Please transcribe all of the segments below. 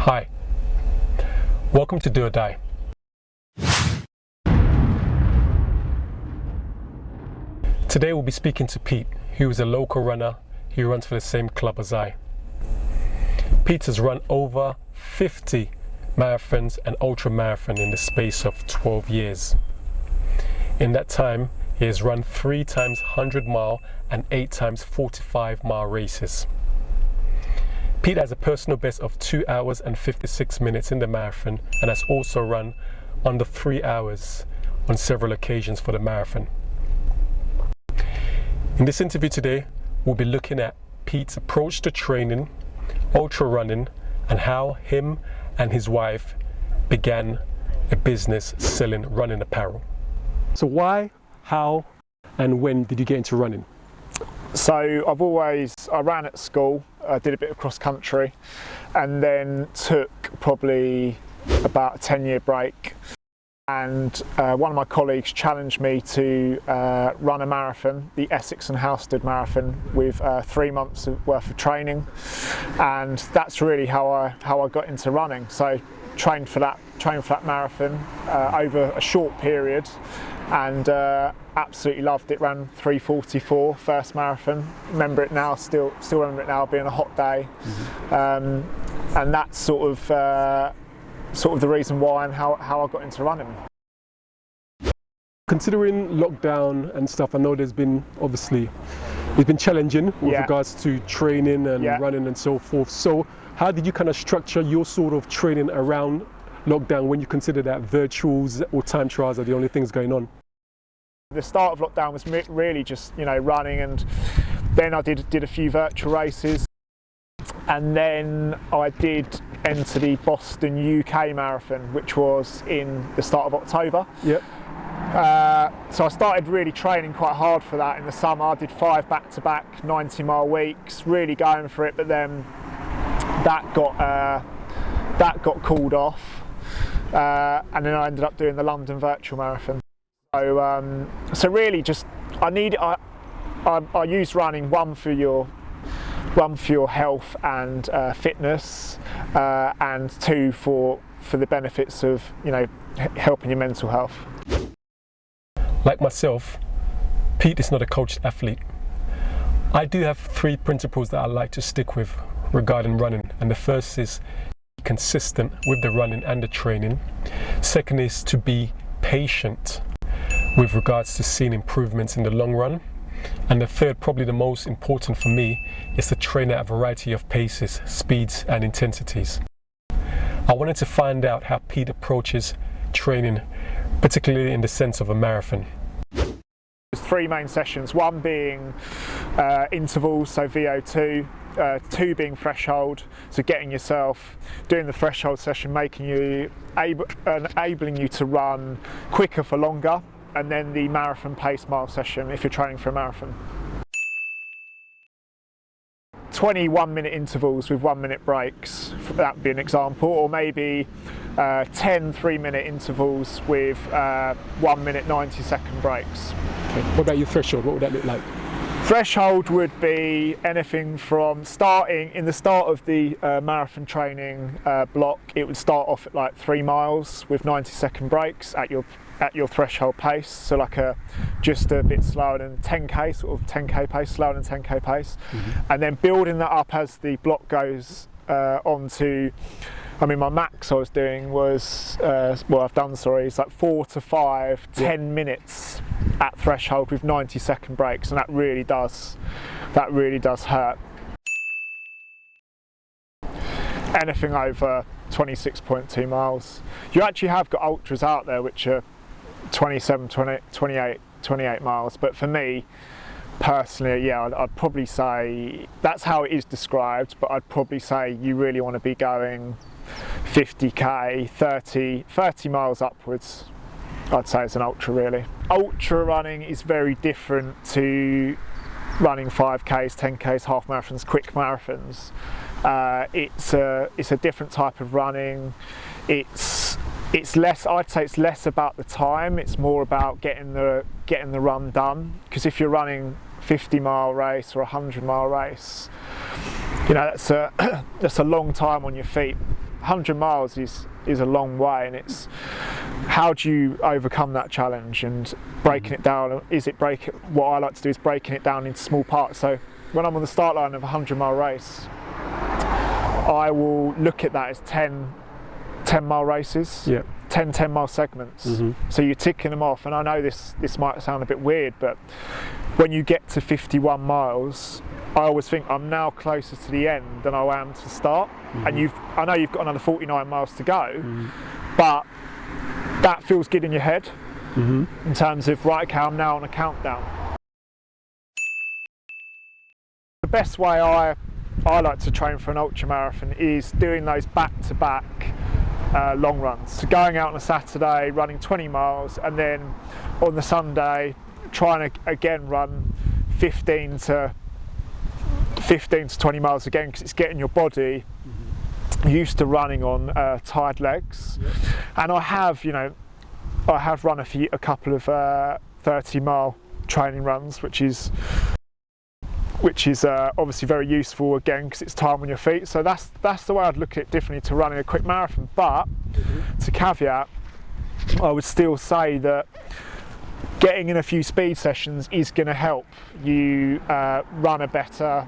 Hi, welcome to Do or Die. Today we'll be speaking to Pete, who is a local runner who runs for the same club as I. Pete has run over 50 marathons and ultra marathon in the space of 12 years. In that time, he has run 3 times 100-mile and 8 times 45-mile races. Pete has a personal best of 2 hours and 56 minutes in the marathon and has also run under 3 hours on several occasions for the marathon. In this interview today, we'll be looking at Pete's approach to training, ultra running, and how him and his wife began a business selling running apparel. So why, how, and when did you get into running? So I ran at school, I did a bit of cross country, and then took probably about a 10-year break. And one of my colleagues challenged me to run a marathon, the Essex and Halstead Marathon, with 3 months worth of training, and that's really how I got into running. So trained for that marathon over a short period, and absolutely loved it. Ran 3:44 first marathon. Remember it now, still remember it now, being a hot day. And that's sort of the reason why and how I got into running. Considering lockdown and stuff, I know it's been challenging with regards to training and running and so forth. So how did you kind of structure your sort of training around lockdown when you consider that virtuals or time trials are the only things going on? The start of lockdown was really just, running, and then I did a few virtual races, and then I did enter the Boston UK Marathon, which was in the start of October. Yep. So I started really training quite hard for that in the summer. I did 5 back-to-back 90-mile weeks, really going for it, but then that got called off, and then I ended up doing the London Virtual Marathon. So really, just I use running one for your health and fitness, and 2 for the benefits of helping your mental health. Like myself, Pete is not a coached athlete. I do have 3 principles that I like to stick with regarding running, and the first is be consistent with the running and the training. Second is to be patient with regards to seeing improvements in the long run. And the third, probably the most important for me, is to train at a variety of paces, speeds and intensities. I wanted to find out how Pete approaches training, particularly in the sense of a marathon. There's 3 main sessions, one being intervals, so VO2, 2 being threshold, so getting yourself, doing the threshold session, making you enabling you to run quicker for longer, and then the marathon pace mile session if you're training for a marathon. 21-minute intervals with 1-minute breaks, that would be an example, or maybe 10 3-minute intervals with 1 minute 90-second breaks. Okay. What about your threshold? What would that look like? Threshold would be anything from in the start of the marathon training block. It would start off at like 3 miles with 90-second breaks at your threshold pace, so just a bit slower than 10k, sort of 10k pace, slower than 10k pace, and then building that up as the block goes on to. My max I was doing was, it's like 4 to 5, 10 minutes at threshold with 90-second breaks, and that really does hurt. Anything over 26.2 miles. You actually have got ultras out there which are 27, 28 miles, but for me personally, I'd probably say that's how it is described, but I'd probably say you really want to be going 50k, 30 miles upwards, I'd say it's an ultra really. Ultra running is very different to running 5Ks, 10Ks, half marathons, quick marathons. It's a different type of running. It's less, I'd say it's less about the time, it's more about getting the run done. Because if you're running 50-mile race or a 100-mile race, that's a long time on your feet. 100 miles is a long way, and it's how do you overcome that challenge and breaking it down. What I like to do is breaking it down into small parts. So when I'm on the start line of a 100-mile race, I will look at that as 10-mile races, 10-mile segments. So you're ticking them off, and I know this might sound a bit weird, but when you get to 51 miles, I always think I'm now closer to the end than I am to the start. And I know you've got another 49 miles to go, but that feels good in your head in terms of, right, okay, I'm now on a countdown. The best way I like to train for an ultra marathon is doing those back-to-back long runs. So going out on a Saturday, running 20 miles, and then on the Sunday trying to again run 15 to 20 miles again, because it's getting your body used to running on tired legs. And I have run a couple of 30-mile training runs, which is obviously very useful again, because it's time on your feet. So that's the way I'd look at it differently to running a quick marathon. But to caveat, I would still say that getting in a few speed sessions is going to help you run a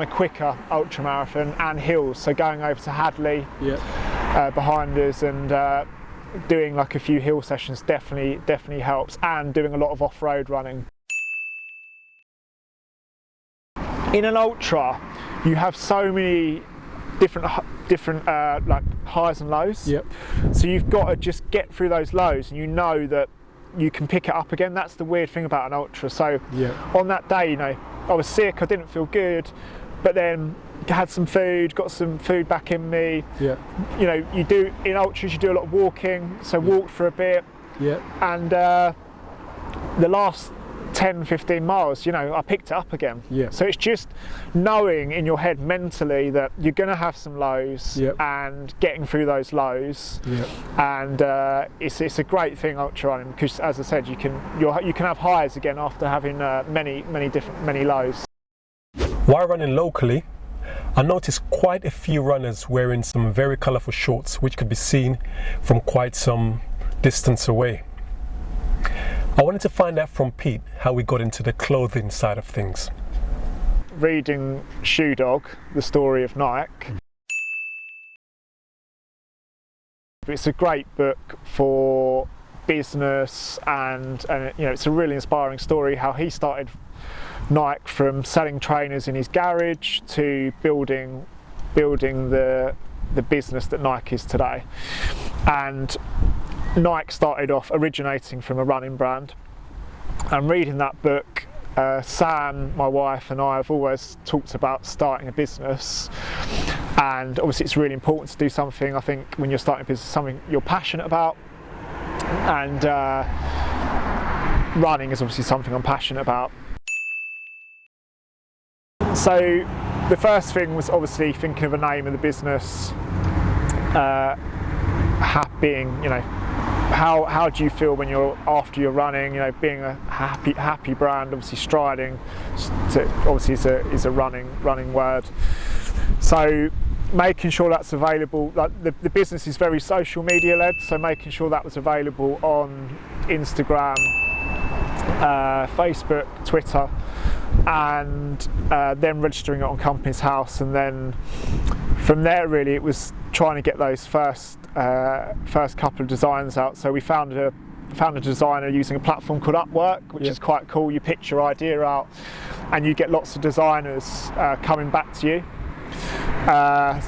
quicker ultra marathon and hills. So going over to Hadley behind us and doing like a few hill sessions definitely helps, and doing a lot of off-road running. In an ultra, you have so many different like highs and lows. So you've got to just get through those lows, and you know that you can pick it up again. That's the weird thing about an ultra. So on that day, I was sick, I didn't feel good, but then had some food, got some food back in me. You do in ultras, you do a lot of walking, so walked for a bit, and the last 10-15 miles, I picked it up again. So it's just knowing in your head mentally that you're going to have some lows and getting through those lows. And it's a great thing ultra running, because as I said, you can have highs again after having many lows. While running locally, I noticed quite a few runners wearing some very colourful shorts, which could be seen from quite some distance away. I wanted to find out from Pete how we got into the clothing side of things. Reading Shoe Dog, the story of Nike. It's a great book for business, and it's a really inspiring story how he started Nike from selling trainers in his garage to building the business that Nike is today. And Nike started off originating from a running brand, and reading that book, Sam, my wife, and I have always talked about starting a business. And obviously it's really important to do something, I think, when you're starting a business, something you're passionate about, and running is obviously something I'm passionate about. So the first thing was obviously thinking of a name of the business, how do you feel when after you're running? Being a happy brand, obviously striding, obviously is a running word. So making sure that's available. Like the business is very social media led, so making sure that was available on Instagram, Facebook, Twitter, and then registering it on Companies House, and then from there really it was trying to get those first couple of designs out. So we found a designer using a platform called Upwork, which is quite cool. You pitch your idea out and you get lots of designers coming back to you.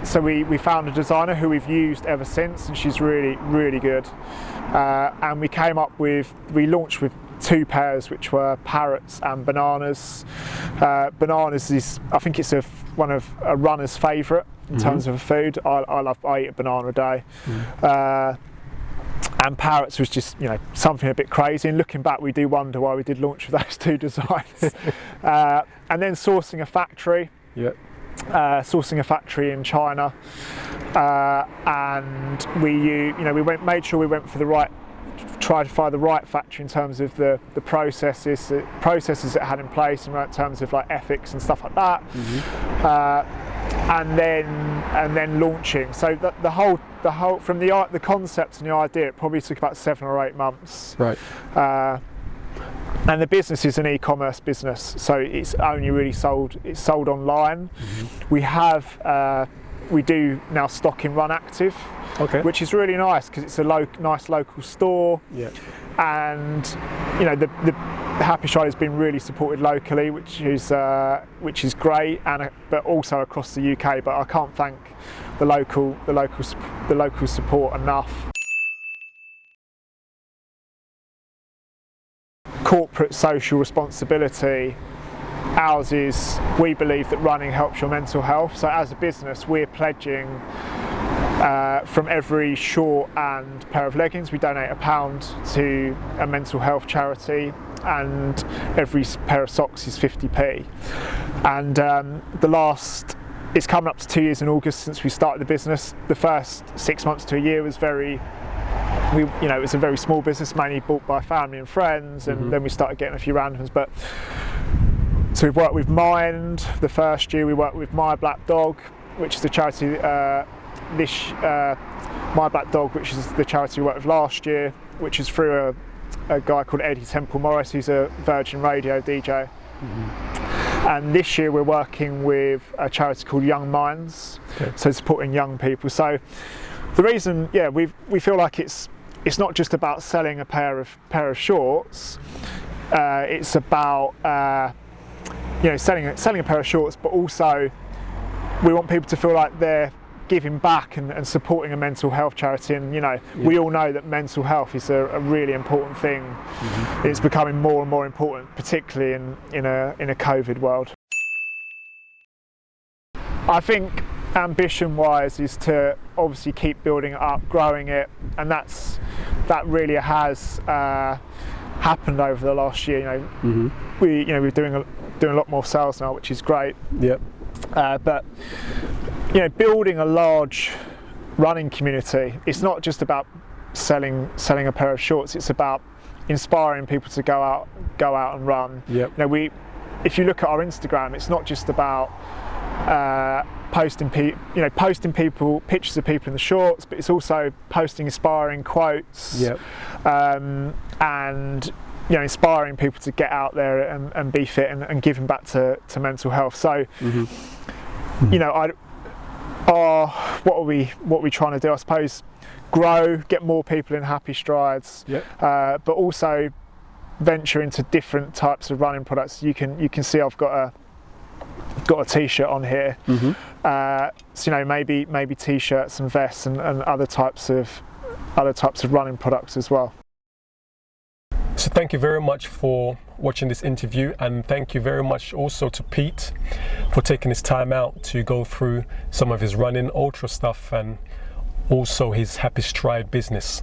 So we found a designer who we've used ever since, and she's really good. And we launched with two pairs, which were parrots and bananas. Bananas is, I think it's one of a runner's favourite in terms of food. I eat a banana a day. And parrots was just something a bit crazy, and looking back we do wonder why we did launch with those two designs. And then sourcing a factory. Sourcing a factory in China, and we made sure we went for tried to find the right factory in terms of the processes it had in place, and in terms of like ethics and stuff like that. and then launching. So the whole from the concept and the idea, it probably took about 7 or 8 months. Right. And the business is an e-commerce business, so it's only really sold online. We do now stock in Run Active, Okay. which is really nice because it's a nice local store. Yeah. And the Happy Stride has been really supported locally, which is great, but also across the UK. But I can't thank the local support enough. Corporate social responsibility. Ours is, we believe that running helps your mental health. So as a business, we're pledging from every short and pair of leggings, we donate £1 to a mental health charity, and every pair of socks is 50p. And it's coming up to 2 years in August since we started the business. The first 6 months to a year was it was a very small business, mainly bought by family and friends, and then we started getting a few randoms. But so we've worked with Mind the first year. We worked with My Black Dog, which is the charity. My Black Dog, which is the charity we worked with last year, which is through a guy called Eddie Temple Morris, who's a Virgin Radio DJ. And this year we're working with a charity called Young Minds, so supporting young people. So the reason, we feel like it's not just about selling a pair of shorts. It's about selling a pair of shorts, but also we want people to feel like they're giving back and supporting a mental health charity. And we all know that mental health is a really important thing. It's becoming more and more important, particularly in a COVID world. I think ambition-wise is to obviously keep building it up, growing it, and that really has happened over the last year. We're doing a lot more sales now, which is great. Yep. But building a large running community, it's not just about selling a pair of shorts. It's about inspiring people to go out and run. Yep. If you look at our Instagram, it's not just about posting pictures of people in the shorts, but it's also posting inspiring quotes. Yep. And inspiring people to get out there and be fit and giving back to mental health. So what are we trying to do? I suppose grow, get more people in Happy Strides, but also venture into different types of running products. You can see I've got a t-shirt on here. So maybe t-shirts and vests and other types of running products as well. So thank you very much for watching this interview, and thank you very much also to Pete for taking his time out to go through some of his running ultra stuff and also his Happy Stride business.